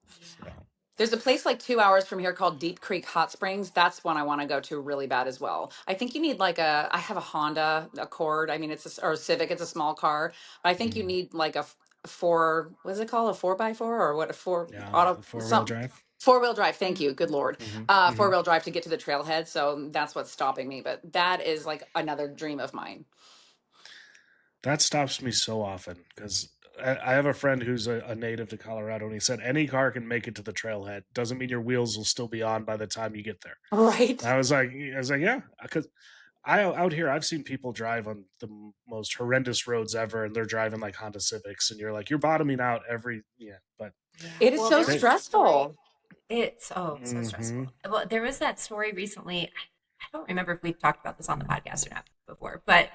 Yeah. There's a place like 2 hours from here called Deep Creek Hot Springs. That's one I want to go to really bad as well. I think you need like I have a Honda Accord. I mean, or a Civic. It's a small car, but I think you mhm. need like four. What is it called? A 4x4 or what? A four Yeah, auto the 4 wheel something. drive. 4-wheel drive. Thank you. Good Mhm. Lord. Hmm. 4-wheel drive to get to the trailhead. So that's what's stopping me. But that is like another dream of mine. That stops me so often because I have a friend who's a native to Colorado, and he said any car can make it to the trailhead. Doesn't mean your wheels will still be on by the time you get there. Right. I was like, yeah, because I out here I've seen people drive on the most horrendous roads ever, and they're driving like Honda Civics, and you're like, you're bottoming out every but Yeah. It is Well, so there was they. a story. stressful. It's so Hmm. stressful. Well, there was that story recently. I don't remember if we've talked about this on the podcast or not before, but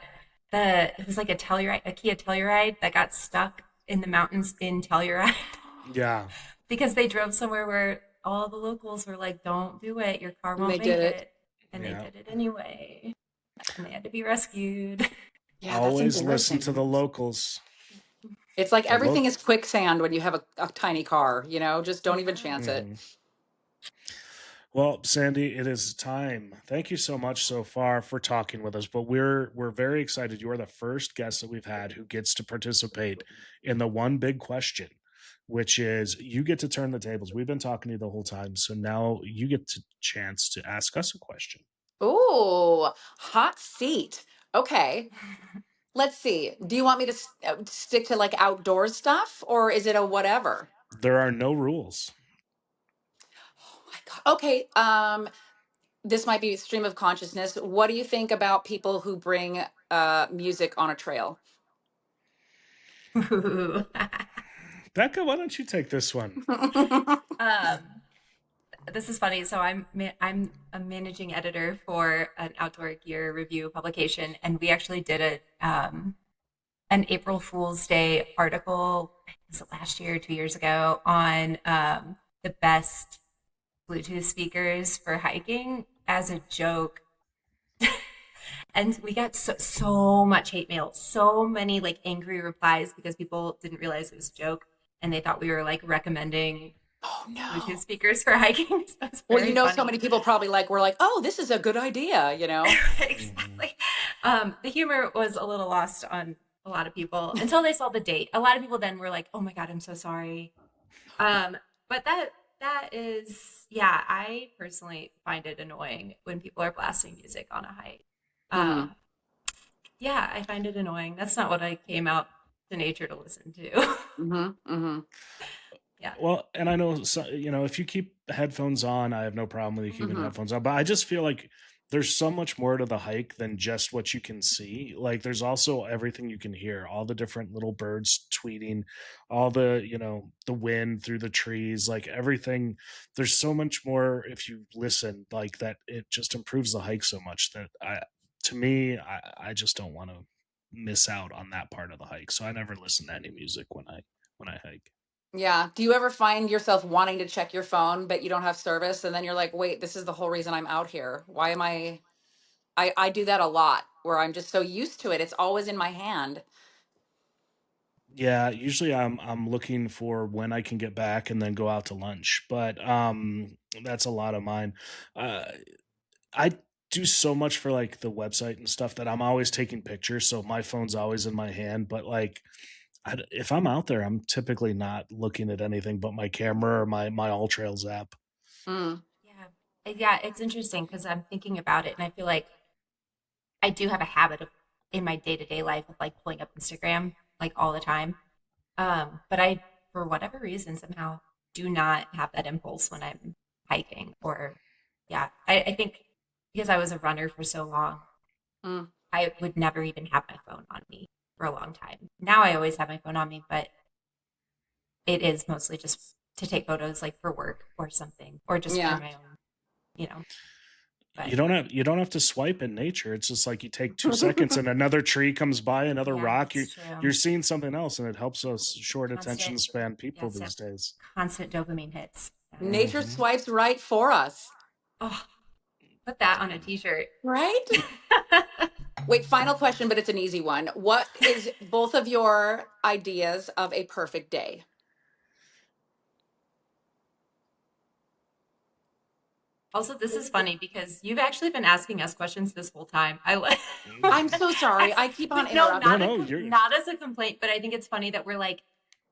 it was like a Kia Telluride that got stuck in the mountains in Telluride Yeah, because they drove somewhere where all the locals were like, "Don't do it. Your car And they won't did make it. it," and they yeah. did it anyway, and they had to be rescued. Yeah, that's Always listen to embarrassing. the locals. It's like The everything local. is quicksand when you have a tiny car, just don't even Yeah. chance it. Hmm. Well, Sandy, it is time. Thank you so much so far for talking with us. But we're very excited. You are the first guest that we've had who gets to participate in the one big question, which is you get to turn the tables. We've been talking to you the whole time, so now you get to chance to ask us a question. Ooh, hot seat. Okay, let's see. Do you want me to stick to like outdoor stuff or is it a whatever? There are no rules. Oh my God. Okay, this might be stream of consciousness. What do you think about people who bring music on a trail? Ooh. Becca, why don't you take this one? um, this is funny. So I'm a managing editor for an outdoor gear review publication, and we actually did an April Fool's Day article. Was it last year or 2 years ago on the best Bluetooth speakers for hiking as a joke. And we got so much hate mail, so many like angry replies because people didn't realize it was a joke and they thought we were like recommending Oh Bluetooth no. speakers for hiking. So it's Well, you very know, so funny. many people probably like were like, "Oh, this is a good idea," you know. Mhm. Exactly. The humor was a little lost on a lot of people until they saw the date. A lot of people then were like, "Oh my God, I'm so sorry." Um, but that is, yeah, I personally find it annoying when people are blasting music on a hike. Hmm. Um, yeah, I find it annoying. That's not what I came out to nature to listen to. Hmm. Hmm. Yeah. Well, and I know, if you keep headphones on, I have no problem with you keeping Hmm. headphones on. But I just feel like there's so much more to the hike than just what you can see. Like, there's also everything you can hear, all the different little birds tweeting, all the wind through the trees, like everything. There's so much more if you listen, like that. It just improves the hike so much that to me, I just don't want to miss out on that part of the hike. So I never listen to any music when I hike. Yeah. Do you ever find yourself wanting to check your phone, but you don't have service, and then you're like, "Wait, this is the whole reason I'm out here. Why am I?" I do that a lot, where I'm just so used to it. It's always in my hand. Yeah, usually I'm looking for when I can get back and then go out to lunch. But that's a lot of mine. Uh I do so much for like the website and stuff that I'm always taking pictures, so my phone's always in my hand, but like if I'm out there, I'm typically not looking at anything but my camera or my All Trails app. Mm. Yeah. Yeah, it's interesting because I'm thinking about it and I feel like I do have a habit of in my day-to-day life of like pulling up Instagram like all the time. But I, for whatever reason, somehow do not have that impulse when I'm hiking or, yeah, I think because I was a runner for so long, Mm. I would never even have my phone on me for a long time. Now I always have my phone on me, but it is mostly just to take photos like for work or something, or just for Yeah. my own, you know, but You don't have to swipe in nature. It's just like you take 2 seconds and another tree comes by, another yeah, rock. You're it's true. you're seeing something else, and it helps us short attention Constant, span people yes, these days. constant dopamine hits. Yeah. Nature Hmm. swipes right for us, Oh, put that on a t-shirt. right? Wait, final question, but it's an easy one. What is both of your ideas of a perfect day? Also, this is funny because you've actually been asking us questions this whole time. I like, I'm so sorry. I keep on no, No, interrupting. no, you're not as a complaint, but I think it's funny that we're like,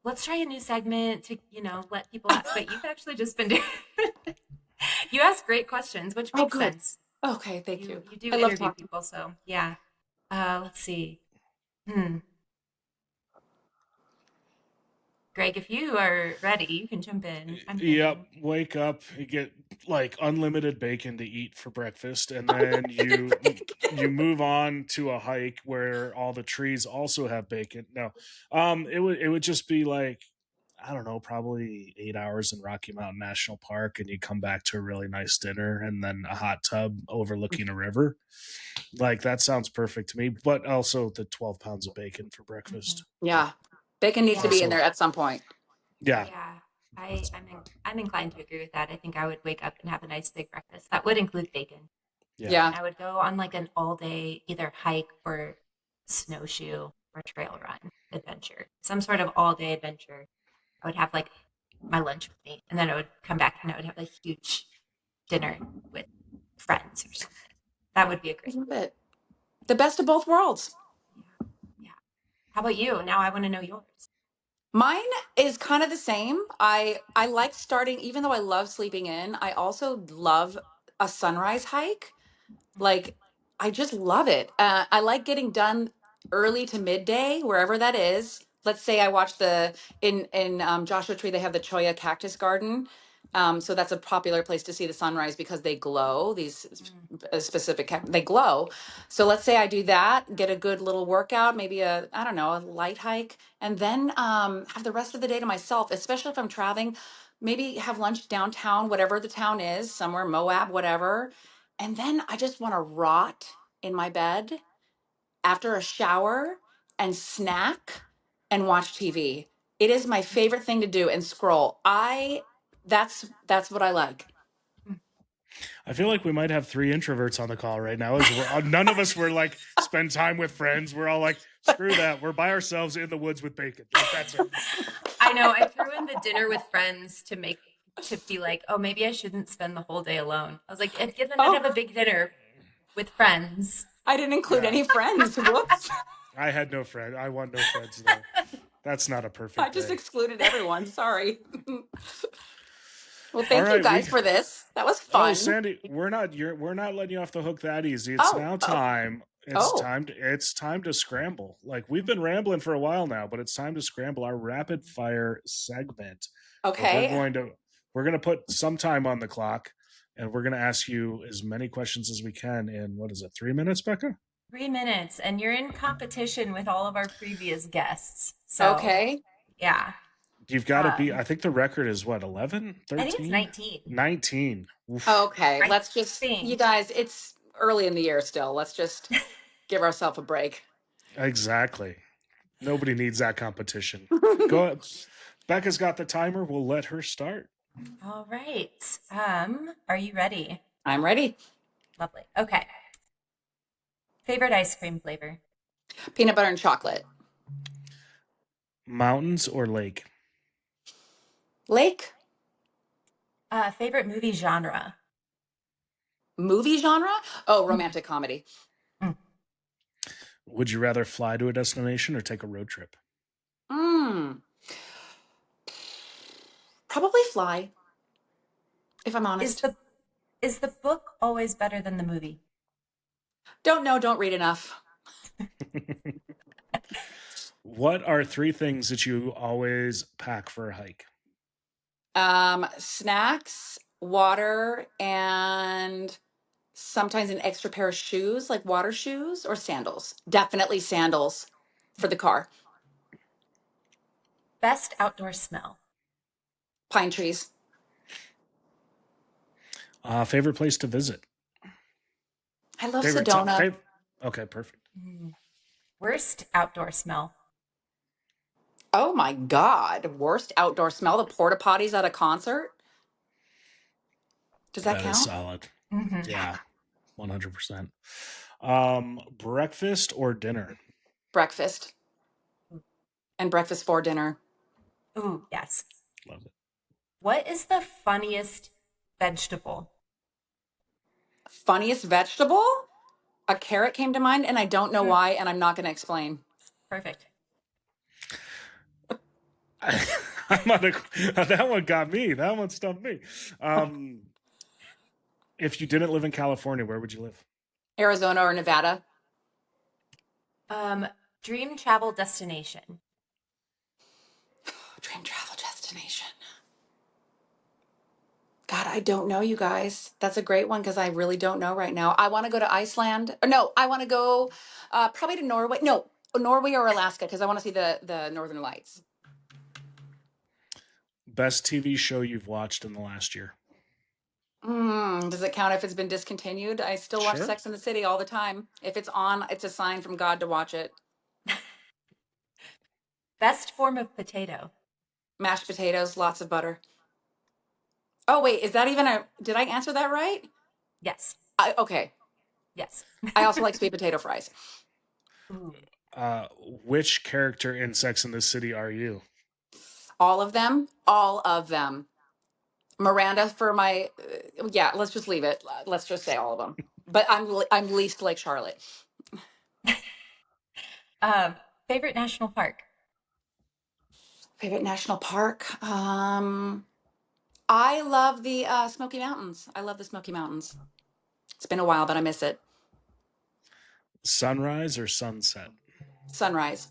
let's try a new segment to, let people ask. But you've actually just been doing. You ask great questions, which Oh, makes good. sense. Okay, thank You you. you do I love interview talking. people, so yeah. Let's see. Hmm. Greg, if you are ready, you can jump in. I'm Yep, thinking. wake up, you get like unlimited bacon to eat for breakfast, and I'm then not gonna you bake. move on to a hike where all the trees also have bacon. No, it would just be like, I don't know, probably 8 hours in Rocky Mountain National Park, and you come back to a really nice dinner and then a hot tub overlooking a river. Like that sounds perfect to me, but also the 12 pounds of bacon for Mhm. breakfast. Yeah, bacon needs to Yeah, be in Also, there at some point. yeah, yeah. I'm inclined to agree with that. I think I would wake up and have a nice big breakfast. That would include bacon. yeah. And Yeah. I would go on like an all day either hike or snowshoe or trail run adventure. Some sort of all day adventure. I would have like my lunch with me and then I would come back and I would have a huge dinner with friends or something. That would be a I great. love it. The best of both worlds. Yeah. Yeah. How about you? Now I want to know yours. Mine is kind of the same. I like starting, even though I love sleeping in, I also love a sunrise hike. Like, I just love it. I like getting done early to midday, wherever that is. Let's say I watch in Joshua Tree, they have the Cholla Cactus Garden. So that's a popular place to see the sunrise because they glow. These Mm. they glow. So let's say I do that, get a good little workout, maybe I don't know, a light hike, and then have the rest of the day to myself, especially if I'm traveling, maybe have lunch downtown, whatever the town is, somewhere, Moab, whatever. And then I just want to rot in my bed after a shower and snack and watch TV. It is my favorite thing to do and scroll. That's what I like. I feel like we might have 3 introverts on the call right now. As none of us were like spend time with friends. We're all like, screw that. We're by ourselves in the woods with bacon. Like, that's it. I know. I threw in the dinner with friends to be like, oh, maybe I shouldn't spend the whole day alone. I was like, if you're gonna have Oh, a big dinner with friends. I didn't include Yeah, any friends. Whoops. I had no friend. I want no friends though. That's not a I perfect just day. excluded everyone. Sorry. Well, All thank you right, guys for this. That was oh, fun. Sandy, we're not letting you off the hook that easy. It's Oh, now oh, time. oh, It's time to scramble. Like we've been rambling for a while now, but it's time to scramble our rapid fire segment where okay. we're going to put some time on the clock and we're going to ask you as many questions as we can in what is it, 3 minutes, Becca? 3 minutes, and you're in competition with all of our previous guests. So, Okay. yeah. You've got to be, Um, I think the record is what, 11, I think it's 13, 19. 19. Oof. Okay. I Let's just, you think. guys, it's early in the year still. Let's just give ourselves a break. Exactly. Nobody needs that competition. Go ahead. Becca's got the timer. We'll let her start. All right. Are you ready? I'm ready. Lovely. Okay. Favorite ice cream flavor? Peanut butter and chocolate. Mountains or lake? Lake. Favorite movie genre? Movie genre? Oh, romantic comedy. Mm. Would you rather fly to a destination or take a road trip? Mm. Probably fly, if I'm Is honest. the book always better than the movie? Don't know, don't read enough. What are 3 things that you always pack for a hike? Snacks, water, and sometimes an extra pair of shoes, like water shoes or sandals. Definitely sandals for the car. Best outdoor smell? Pine trees. Favorite place to visit? I love Favorite time? Sedona. Okay, perfect. Mm. Worst outdoor smell? Oh my God. Worst outdoor smell, the porta potties at a concert. Does that That is count? solid. Mm-hmm. Yeah, 100%. Breakfast or dinner? Breakfast and breakfast for dinner. Ooh, yes. Love it. What is the funniest vegetable? Funniest vegetable? A carrot came to mind and I don't know Mm, why, and I'm not going to explain. perfect. That one got me. That one stumped me. If you didn't live in California, where would you live? Arizona or Nevada? Um, Dream travel destination? Dream travel destination. God, I don't know, you guys. That's a great one because I really don't know right now. I want to go to Iceland. Or no, I want to go probably to Norway. No, Norway or Alaska because I want to see the Northern Lights. Best TV show you've watched in the last year? Does it count if it's been discontinued? I still watch Sure. Sex and the City all the time. If it's on, it's a sign from God to watch it. Best form of potato? Mashed potatoes, lots of butter. Oh, wait, is that even did I answer that right? Yes. Okay. Yes. I also like sweet potato fries. Ooh. Which character in Sex and the City are you? All of them. All of them. Miranda for my yeah, let's just leave it. Let's just say all of them. But I'm least like Charlotte. Um, Favorite national park? Favorite national park? I love the Smoky Mountains. I love the Smoky Mountains. It's been a while, but I miss it. Sunrise or sunset? Sunrise.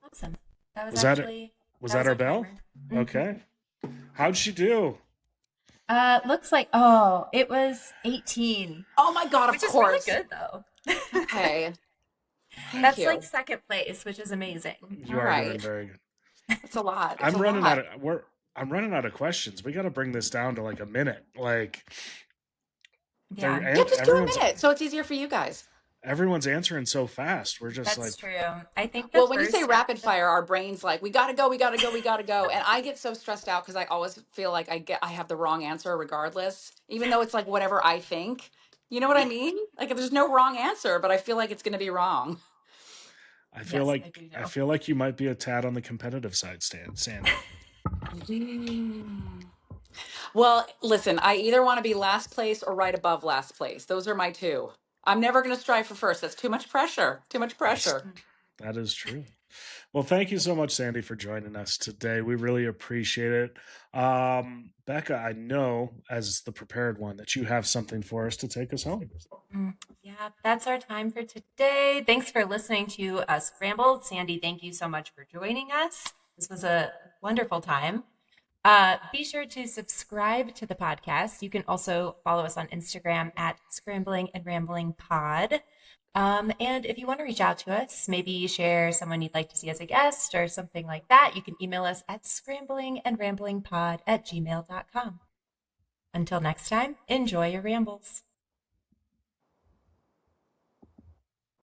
Awesome. That was Was that it? actually Was that that was our our bell? timer. Okay. How'd she do? Looks like, oh, it was 18, Oh my God, of which is really course. good though. Okay. Thank That's like you. second place, which is amazing. All You are doing right. very good. It's a lot. It's a I'm running out lot. of we're I'm running out of questions. We got to bring this down to like a minute. Like they're Yeah, Yeah, and just do a minute so it's easier for you guys. everyone's answering so fast. We're just like that's true. I think the Well, when you say first rapid episode, fire, our brains like, we gotta go, we gotta go, we gotta go. And I get so stressed out because I always feel like I have the wrong answer regardless, even though it's like whatever I think. You know what I mean? Like if there's no wrong answer, but I feel like it's gonna be wrong. yes, I do I know. feel like you might be a tad on the competitive side, Sandy. Mm. Well, listen, I either want to be last place or right above last place. Those are my two. I'm never gonna strive for first. That's too much pressure. Too much That's pressure. that is true. Well, thank you so much, Sandy, for joining us today. We really appreciate it. Becca, I know as the prepared one that you have something for us to take us home. Yeah, that's our time for today. Thanks for listening to us ramble. Sandy, thank you so much for joining us. This was a wonderful time. Be sure to subscribe to the podcast. You can also follow us on Instagram at Scrambling and Rambling Pod. And if you want to reach out to us, maybe share someone you'd like to see as a guest or something like that, you can email us at scramblingandramblingpod@gmail.com. Until next time, enjoy your rambles.